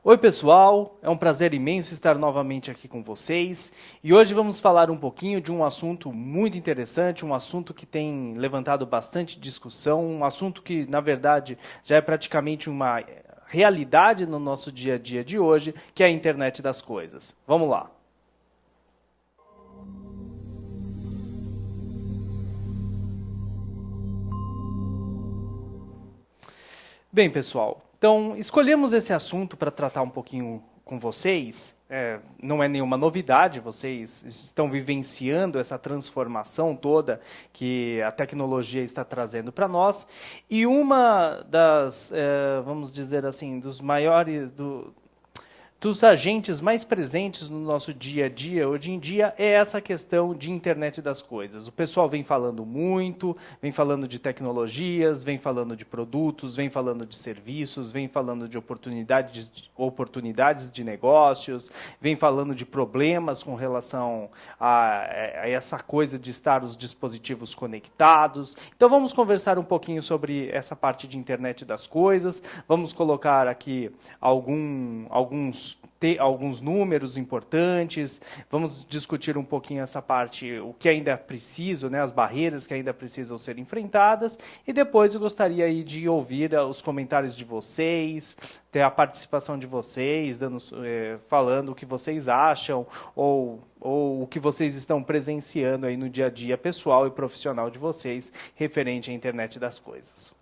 Oi pessoal, é um prazer imenso estar novamente aqui com vocês e hoje vamos falar um pouquinho de um assunto muito interessante, um assunto que tem levantado bastante discussão, um assunto que na verdade já é praticamente uma realidade no nosso dia a dia de hoje, que é a internet das coisas. Vamos lá. Bem, pessoal, então escolhemos esse assunto para tratar um pouquinho com vocês. Não é nenhuma novidade, vocês estão vivenciando essa transformação toda que a tecnologia está trazendo para nós. E uma das, vamos dizer assim, dos agentes mais presentes no nosso dia a dia, hoje em dia, é essa questão de internet das coisas. O pessoal vem falando muito, vem falando de tecnologias, vem falando de produtos, vem falando de serviços, vem falando de oportunidades de negócios, vem falando de problemas com relação a essa coisa de estar os dispositivos conectados. Então vamos conversar um pouquinho sobre essa parte de internet das coisas, vamos colocar aqui alguns números importantes, vamos discutir um pouquinho essa parte, o que ainda é preciso, né, as barreiras que ainda precisam ser enfrentadas, e depois eu gostaria aí de ouvir os comentários de vocês, ter a participação de vocês, falando o que vocês acham, ou o que vocês estão presenciando aí no dia a dia pessoal e profissional de vocês, referente à internet das coisas.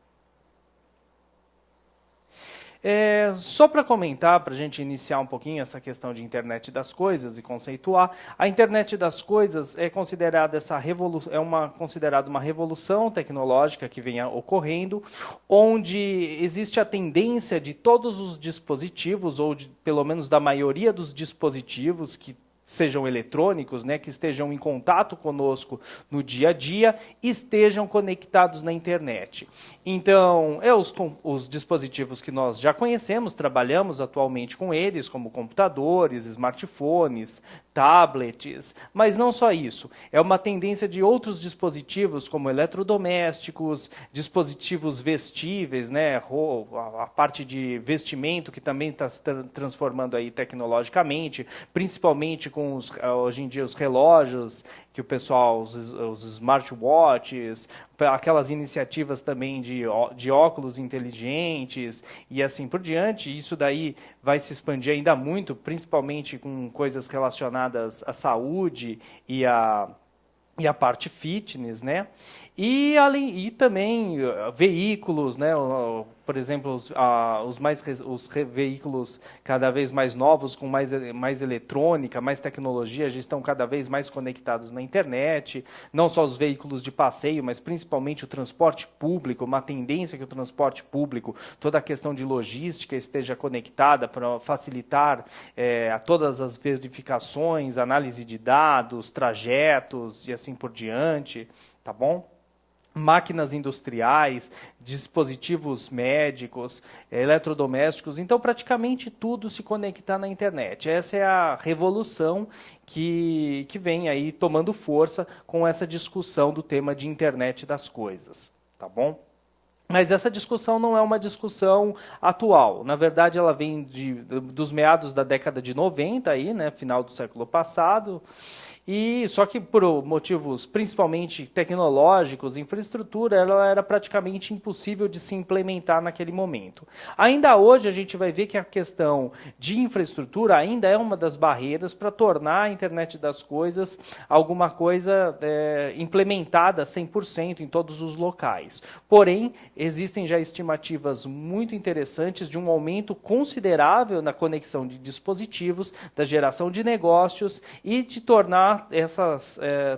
Só para comentar, para a gente iniciar um pouquinho essa questão de internet das coisas e conceituar, a internet das coisas é considerada considerada uma revolução tecnológica que vem ocorrendo, onde existe a tendência de todos os dispositivos, ou pelo menos da maioria dos dispositivos que sejam eletrônicos, né, que estejam em contato conosco no dia a dia, estejam conectados na internet. Então, os dispositivos que nós já conhecemos, trabalhamos atualmente com eles, como computadores, smartphones, tablets, mas não só isso. É uma tendência de outros dispositivos, como eletrodomésticos, dispositivos vestíveis, né, a parte de vestimento que também está se transformando aí tecnologicamente, principalmente com hoje em dia os relógios que o pessoal, os smartwatches, aquelas iniciativas também de óculos inteligentes e assim por diante. Isso daí vai se expandir ainda muito, principalmente com coisas relacionadas à saúde e à parte fitness, né? E também veículos, né? Por exemplo, os veículos cada vez mais novos, com mais eletrônica, mais tecnologia, já estão cada vez mais conectados na internet. Não só os veículos de passeio, mas principalmente o transporte público, uma tendência que o transporte público, toda a questão de logística esteja conectada para facilitar a todas as verificações, análise de dados, trajetos e assim por diante, tá bom? Máquinas industriais, dispositivos médicos, eletrodomésticos, então praticamente tudo se conectar na internet. Essa é a revolução que vem aí tomando força com essa discussão do tema de internet das coisas, tá bom? Mas essa discussão não é uma discussão atual. Na verdade, ela vem dos meados da década de 90, aí, né, final do século passado, só que por motivos principalmente tecnológicos, infraestrutura, ela era praticamente impossível de se implementar naquele momento. Ainda hoje a gente vai ver que a questão de infraestrutura ainda é uma das barreiras para tornar a internet das coisas alguma coisa implementada 100% em todos os locais. Porém, existem já estimativas muito interessantes de um aumento considerável na conexão de dispositivos, da geração de negócios e de tornar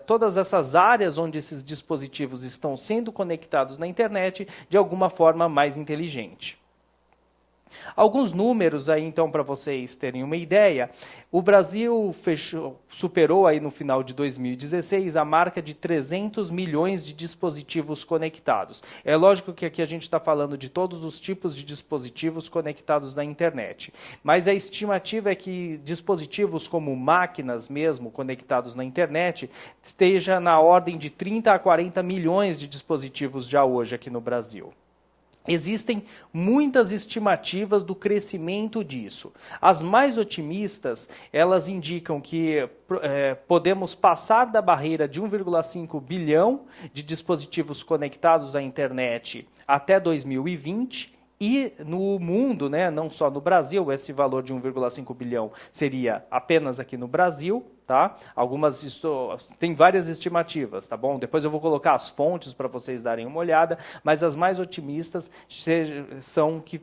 todas essas áreas onde esses dispositivos estão sendo conectados na internet de alguma forma mais inteligente. Alguns números aí, então, para vocês terem uma ideia. O Brasil superou aí no final de 2016 a marca de 300 milhões de dispositivos conectados. É lógico que aqui a gente está falando de todos os tipos de dispositivos conectados na internet. Mas a estimativa é que dispositivos como máquinas mesmo conectados na internet esteja na ordem de 30 a 40 milhões de dispositivos já hoje aqui no Brasil. Existem muitas estimativas do crescimento disso. As mais otimistas, elas indicam que podemos passar da barreira de 1,5 bilhão de dispositivos conectados à internet até 2020, e no mundo, né, não só no Brasil, esse valor de 1,5 bilhão seria apenas aqui no Brasil, tá? Tem várias estimativas, tá bom? Depois eu vou colocar as fontes para vocês darem uma olhada, mas as mais otimistas são que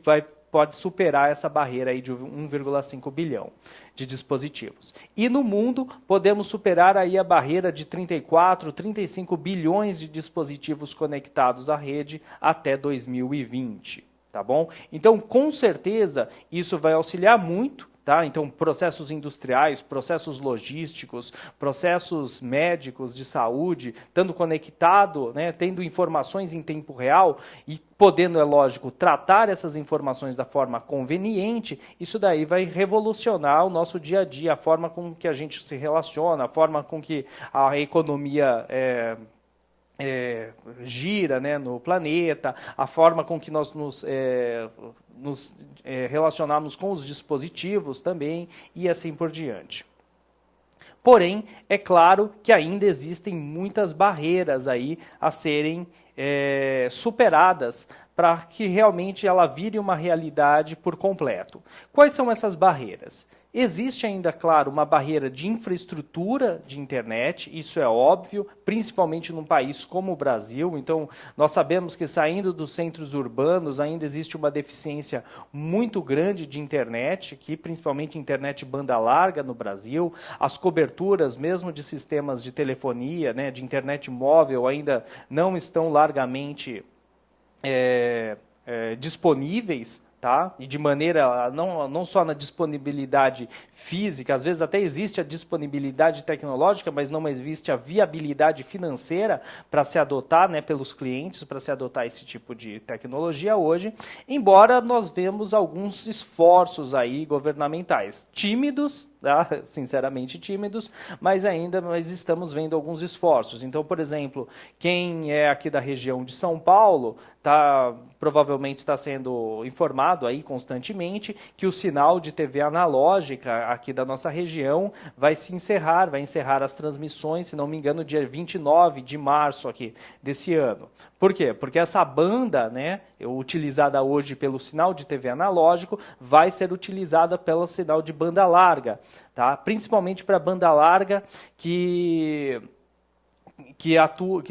pode superar essa barreira aí de 1,5 bilhão de dispositivos. E no mundo, podemos superar aí a barreira de 34, 35 bilhões de dispositivos conectados à rede até 2020. Tá bom? Então, com certeza, isso vai auxiliar muito, tá? Então, processos industriais, processos logísticos, processos médicos de saúde, estando conectado, né, tendo informações em tempo real e podendo, é lógico, tratar essas informações da forma conveniente, isso daí vai revolucionar o nosso dia a dia, a forma com que a gente se relaciona, a forma com que a economia gira, né, no planeta, a forma com que nós nos relacionamos com os dispositivos também, e assim por diante. Porém, é claro que ainda existem muitas barreiras aí a serem superadas para que realmente ela vire uma realidade por completo. Quais são essas barreiras? Existe ainda, claro, uma barreira de infraestrutura de internet, isso é óbvio, principalmente num país como o Brasil. Então, nós sabemos que saindo dos centros urbanos ainda existe uma deficiência muito grande de internet, aqui, principalmente internet banda larga no Brasil. As coberturas, mesmo de sistemas de telefonia, né, de internet móvel, ainda não estão largamente disponíveis. Tá? E de maneira, não só na disponibilidade física, às vezes até existe a disponibilidade tecnológica, mas não existe a viabilidade financeira para se adotar, né, pelos clientes, para se adotar esse tipo de tecnologia hoje, embora nós vemos alguns esforços aí governamentais, tímidos, tá? Sinceramente tímidos, mas estamos vendo alguns esforços. Então, por exemplo, quem é aqui da região de São Paulo, provavelmente está sendo informado aí constantemente que o sinal de TV analógica aqui da nossa região vai encerrar as transmissões, se não me engano, dia 29 de março aqui desse ano. Por quê? Porque essa banda, né, utilizada hoje pelo sinal de TV analógico, vai ser utilizada pelo sinal de banda larga, tá? Principalmente para banda larga que atua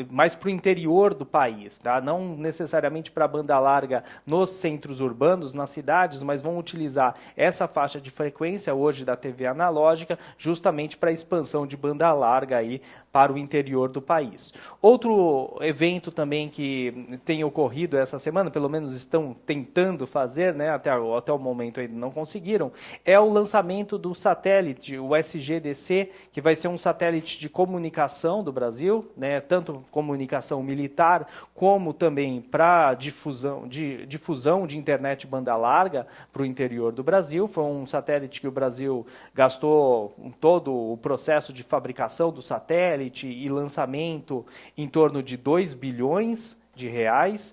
mais para o interior do país, tá? Não necessariamente para a banda larga nos centros urbanos, nas cidades, mas vão utilizar essa faixa de frequência hoje da TV analógica justamente para a expansão de banda larga aí para o interior do país. Outro evento também que tem ocorrido essa semana, pelo menos estão tentando fazer, né, até o momento ainda não conseguiram, é o lançamento do satélite, o SGDC, que vai ser um satélite de comunicação do Brasil, né, tanto comunicação militar, como também para difusão de internet banda larga para o interior do Brasil. Foi um satélite que o Brasil gastou todo o processo de fabricação do satélite e lançamento em torno de 2 bilhões de reais.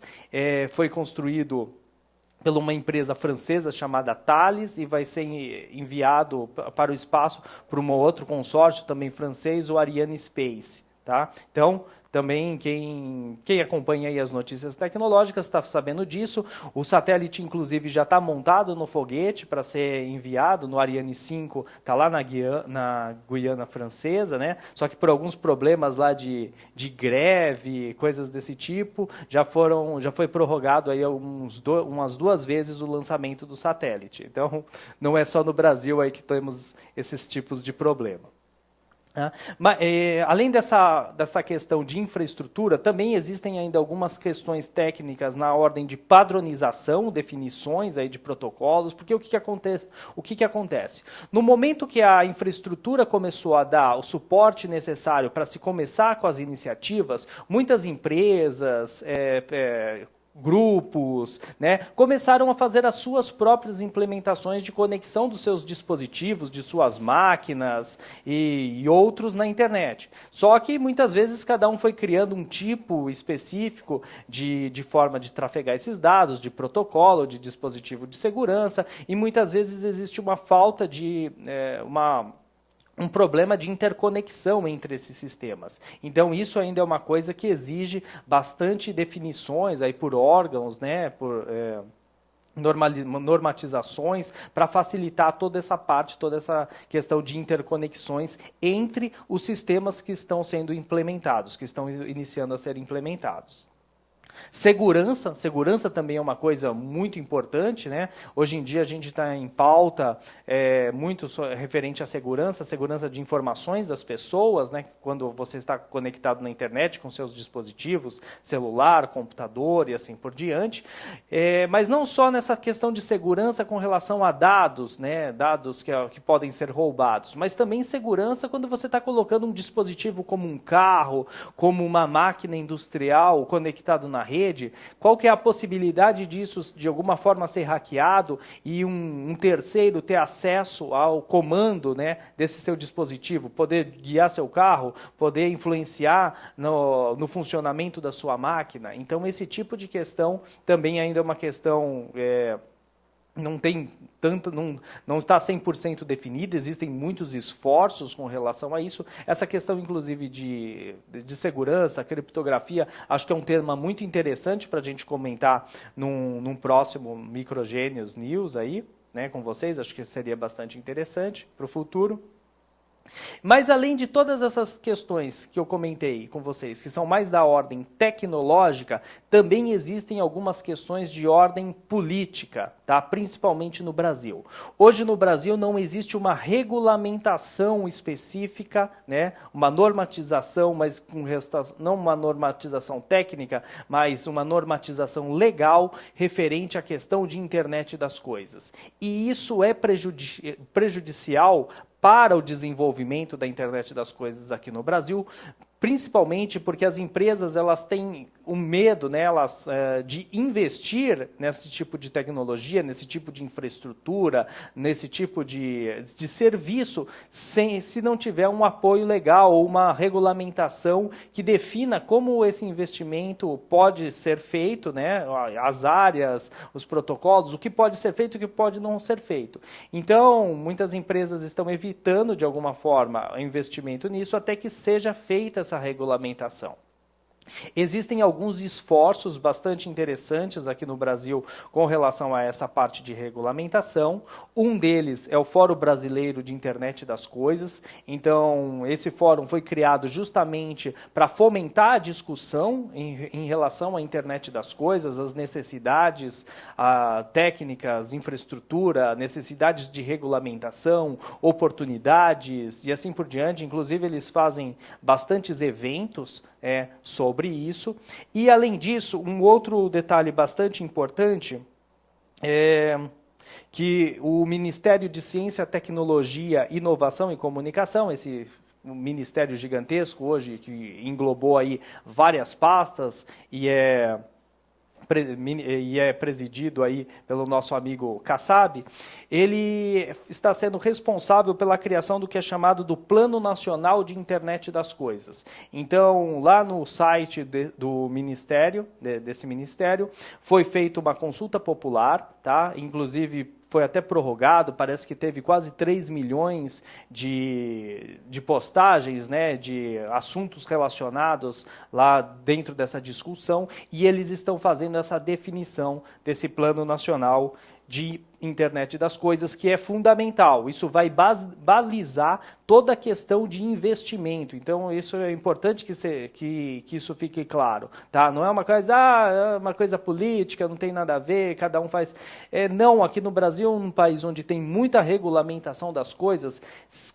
Foi construído por uma empresa francesa chamada Thales e vai ser enviado para o espaço por um outro consórcio também francês, o Ariane Space. Tá? Então, também quem acompanha aí as notícias tecnológicas está sabendo disso. O satélite, inclusive, já está montado no foguete para ser enviado no Ariane 5, está lá na Guiana Francesa, né? Só que por alguns problemas lá de greve, coisas desse tipo, já foi prorrogado aí umas 2 vezes o lançamento do satélite. Então, não é só no Brasil aí que temos esses tipos de problema. Mas, além dessa questão de infraestrutura, também existem ainda algumas questões técnicas na ordem de padronização, definições aí de protocolos, porque o que acontece? No momento que a infraestrutura começou a dar o suporte necessário para se começar com as iniciativas, muitas empresas, grupos, né, começaram a fazer as suas próprias implementações de conexão dos seus dispositivos, de suas máquinas e outros na internet. Só que muitas vezes cada um foi criando um tipo específico de forma de trafegar esses dados, de protocolo, de dispositivo de segurança, e muitas vezes existe uma falta de um problema de interconexão entre esses sistemas. Então, isso ainda é uma coisa que exige bastante definições aí por órgãos, né, por normatizações, para facilitar toda essa parte, toda essa questão de interconexões entre os sistemas que estão sendo implementados, que estão iniciando a ser implementados. Segurança também é uma coisa muito importante, né? Hoje em dia a gente está em pauta muito referente à segurança de informações das pessoas, né? Quando você está conectado na internet com seus dispositivos, celular, computador e assim por diante. Mas não só nessa questão de segurança com relação a dados, né? Dados que podem ser roubados, mas também segurança quando você está colocando um dispositivo como um carro, como uma máquina industrial conectado na rede, qual que é a possibilidade disso de alguma forma ser hackeado e um terceiro ter acesso ao comando, né, desse seu dispositivo, poder guiar seu carro, poder influenciar no funcionamento da sua máquina. Então esse tipo de questão também ainda é uma questão não tem tanto, não está 100% definida, existem muitos esforços com relação a isso. Essa questão, inclusive, de segurança, criptografia, acho que é um tema muito interessante para a gente comentar num próximo Microgênios News aí, né, com vocês, acho que seria bastante interessante para o futuro. Mas além de todas essas questões que eu comentei com vocês, que são mais da ordem tecnológica, também existem algumas questões de ordem política, tá? Principalmente no Brasil. Hoje no Brasil não existe uma regulamentação específica, né? Uma normatização, mas não uma normatização técnica, mas uma normatização legal referente à questão de internet das coisas. E isso é prejudicial para o desenvolvimento da internet das coisas aqui no Brasil, principalmente porque as empresas elas têm o medo, né, de investir nesse tipo de tecnologia, nesse tipo de infraestrutura, nesse tipo de serviço, se não tiver um apoio legal ou uma regulamentação que defina como esse investimento pode ser feito, né, as áreas, os protocolos, o que pode ser feito e o que pode não ser feito. Então, muitas empresas estão evitando, de alguma forma, o investimento nisso até que seja feita essa regulamentação. Existem alguns esforços bastante interessantes aqui no Brasil com relação a essa parte de regulamentação. Um deles é o Fórum Brasileiro de Internet das Coisas. Então, esse fórum foi criado justamente para fomentar a discussão em relação à internet das coisas, as necessidades técnicas, infraestrutura, necessidades de regulamentação, oportunidades e assim por diante. Inclusive, eles fazem bastantes eventos sobre isso. E, além disso, um outro detalhe bastante importante é que o Ministério de Ciência, Tecnologia, Inovação e Comunicação, esse ministério gigantesco hoje, que englobou aí várias pastas e é presidido aí pelo nosso amigo Kassab, ele está sendo responsável pela criação do que é chamado do Plano Nacional de Internet das Coisas. Então, lá no site do ministério, desse ministério, foi feita uma consulta popular, tá? Inclusive foi até prorrogado, parece que teve quase 3 milhões de postagens, né, de assuntos relacionados lá dentro dessa discussão, e eles estão fazendo essa definição desse Plano Nacional de Internet das Coisas, que é fundamental. Isso vai balizar toda a questão de investimento. Então, isso é importante que isso fique claro. Tá? Não é uma coisa política, não tem nada a ver, cada um faz... Não, aqui no Brasil, um país onde tem muita regulamentação das coisas,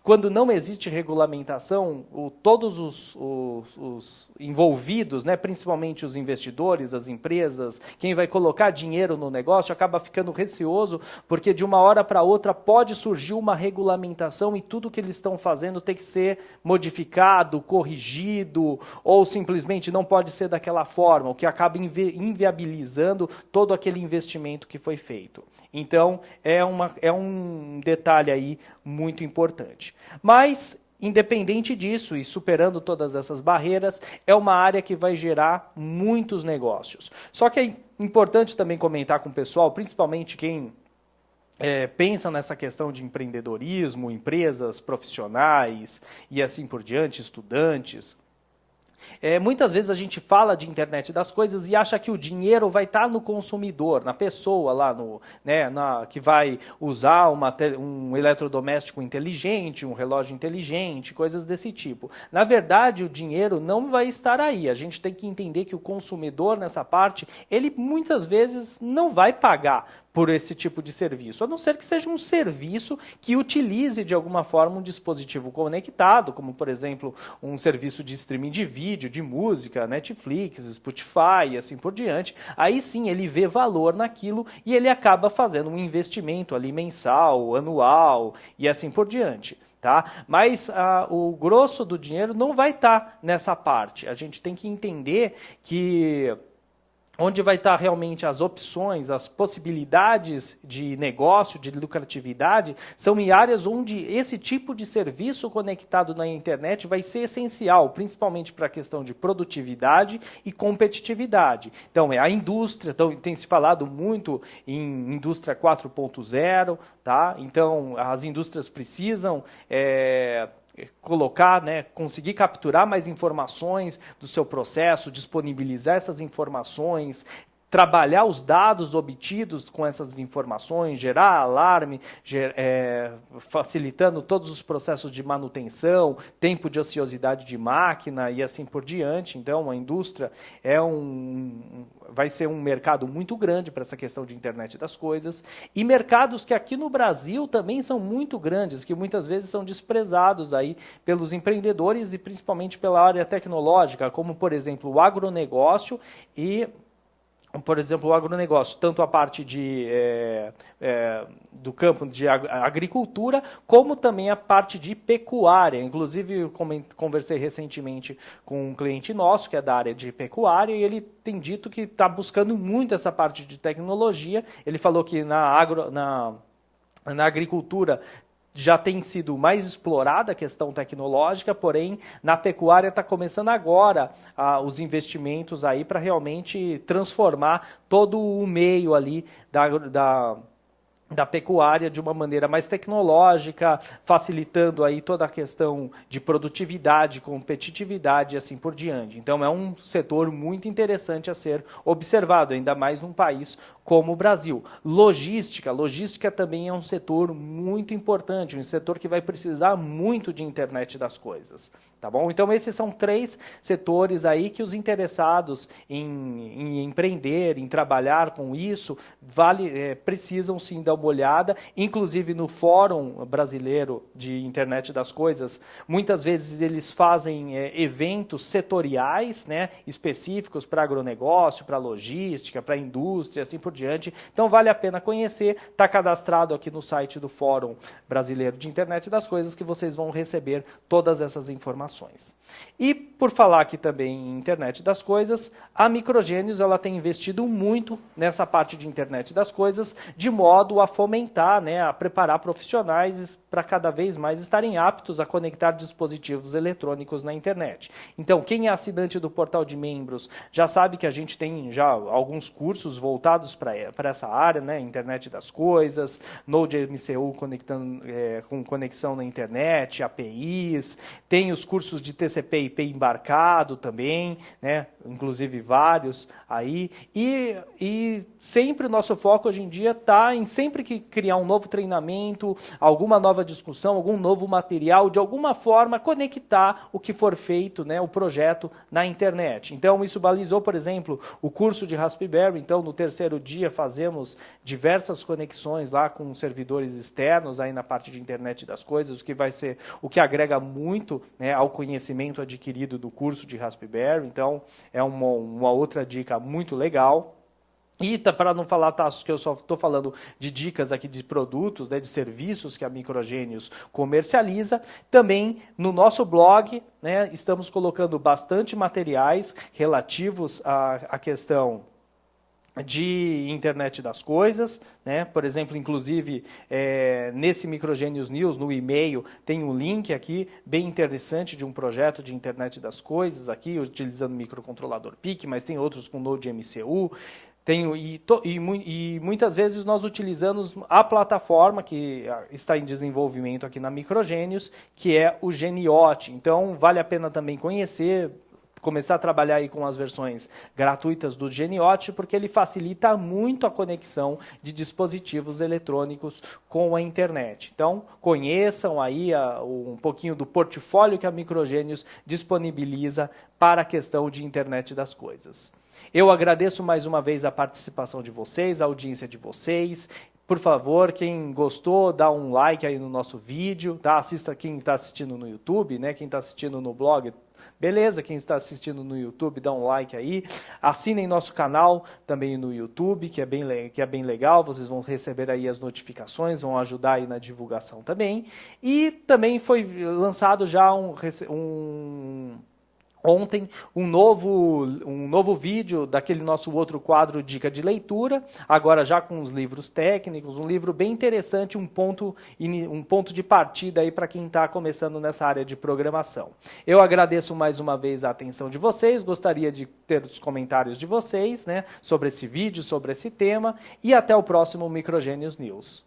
quando não existe regulamentação, todos os envolvidos, né, principalmente os investidores, as empresas, quem vai colocar dinheiro no negócio, acaba ficando receoso receoso, porque de uma hora para outra pode surgir uma regulamentação e tudo que eles estão fazendo tem que ser modificado, corrigido, ou simplesmente não pode ser daquela forma, o que acaba inviabilizando todo aquele investimento que foi feito. Então, é um detalhe aí muito importante. Mas, independente disso e superando todas essas barreiras, é uma área que vai gerar muitos negócios. Só que é importante também comentar com o pessoal, principalmente quem pensa nessa questão de empreendedorismo, empresas profissionais e assim por diante, estudantes. Muitas vezes a gente fala de internet das coisas e acha que o dinheiro vai estar no consumidor, na pessoa lá, que vai usar um eletrodoméstico inteligente, um relógio inteligente, coisas desse tipo. Na verdade, o dinheiro não vai estar aí. A gente tem que entender que o consumidor, nessa parte, ele muitas vezes não vai pagar por esse tipo de serviço, a não ser que seja um serviço que utilize de alguma forma um dispositivo conectado, como por exemplo um serviço de streaming de vídeo, de música, Netflix, Spotify e assim por diante. Aí sim ele vê valor naquilo e ele acaba fazendo um investimento ali mensal, anual e assim por diante. Tá? Mas o grosso do dinheiro não vai estar nessa parte. A gente tem que entender que onde vai estar realmente as opções, as possibilidades de negócio, de lucratividade, são em áreas onde esse tipo de serviço conectado na internet vai ser essencial, principalmente para a questão de produtividade e competitividade. Então, a indústria, então, tem se falado muito em indústria 4.0, tá? Então, as indústrias precisam colocar, conseguir capturar mais informações do seu processo, disponibilizar essas informações, trabalhar os dados obtidos com essas informações, gerar alarme, facilitando todos os processos de manutenção, tempo de ociosidade de máquina e assim por diante. Então, a indústria vai ser um mercado muito grande para essa questão de internet das coisas, e mercados que aqui no Brasil também são muito grandes, que muitas vezes são desprezados aí pelos empreendedores e principalmente pela área tecnológica, como, por exemplo, o agronegócio e, por exemplo, o agronegócio, tanto a parte do campo de agricultura, como também a parte de pecuária. Inclusive, eu conversei recentemente com um cliente nosso, que é da área de pecuária, e ele tem dito que está buscando muito essa parte de tecnologia. Ele falou que na agricultura já tem sido mais explorada a questão tecnológica, porém, na pecuária está começando agora os investimentos aí para realmente transformar todo o meio ali da pecuária de uma maneira mais tecnológica, facilitando aí toda a questão de produtividade, competitividade e assim por diante. Então, é um setor muito interessante a ser observado, ainda mais num país como o Brasil. Logística também é um setor muito importante, um setor que vai precisar muito de internet das coisas. Tá bom? Então, esses são 3 setores aí que os interessados em empreender, em trabalhar com isso, precisam sim dar uma olhada. Inclusive, no Fórum Brasileiro de Internet das Coisas, muitas vezes eles fazem eventos setoriais, específicos para agronegócio, para logística, para indústria, assim por diante. Então, vale a pena conhecer. Está cadastrado aqui no site do Fórum Brasileiro de Internet das Coisas, que vocês vão receber todas essas informações. E, por falar aqui também em internet das coisas, a Microgênios ela tem investido muito nessa parte de internet das coisas, de modo a fomentar, a preparar profissionais para cada vez mais estarem aptos a conectar dispositivos eletrônicos na internet. Então, quem é assinante do portal de membros já sabe que a gente tem já alguns cursos voltados para essa área, internet das coisas, Node MCU com conexão na internet, APIs, tem os cursos de TCP/IP embarcado também, inclusive vários aí, e sempre o nosso foco hoje em dia está em sempre que criar um novo treinamento, alguma nova discussão, algum novo material, de alguma forma conectar o que for feito, o projeto na internet. Então, isso balizou, por exemplo, o curso de Raspberry. Então, no 3º dia fazemos diversas conexões lá com servidores externos aí na parte de internet das coisas, o que agrega muito ao conhecimento adquirido do curso de Raspberry. Então, é uma outra dica muito legal. E para não falar, Tasso, que eu só estou falando de dicas aqui de produtos, né, de serviços que a Microgênios comercializa, também no nosso blog, né, estamos colocando bastante materiais relativos à questão de internet das coisas, né? Por exemplo, inclusive, nesse Microgênios News, no e-mail, tem um link aqui bem interessante de um projeto de internet das coisas, aqui utilizando microcontrolador PIC, mas tem outros com Node MCU. E muitas vezes nós utilizamos a plataforma que está em desenvolvimento aqui na Microgênios, que é o Geniote. Então, vale a pena também conhecer, começar a trabalhar aí com as versões gratuitas do Geniote, porque ele facilita muito a conexão de dispositivos eletrônicos com a internet. Então, conheçam aí um pouquinho do portfólio que a Microgênios disponibiliza para a questão de internet das coisas. Eu agradeço mais uma vez a participação de vocês, a audiência de vocês. Por favor, quem gostou, dá um like aí no nosso vídeo, tá? Assista quem está assistindo no YouTube, né? Quem está assistindo no blog, beleza? Quem está assistindo no YouTube, dá um like aí. Assinem nosso canal também no YouTube, que é bem legal. Vocês vão receber aí as notificações, vão ajudar aí na divulgação também. E também foi lançado já ontem, um novo vídeo daquele nosso outro quadro Dica de Leitura, agora já com os livros técnicos, um livro bem interessante, um ponto de partida aí para quem está começando nessa área de programação. Eu agradeço mais uma vez a atenção de vocês, gostaria de ter os comentários de vocês, né, sobre esse vídeo, sobre esse tema, e até o próximo Microgênios News.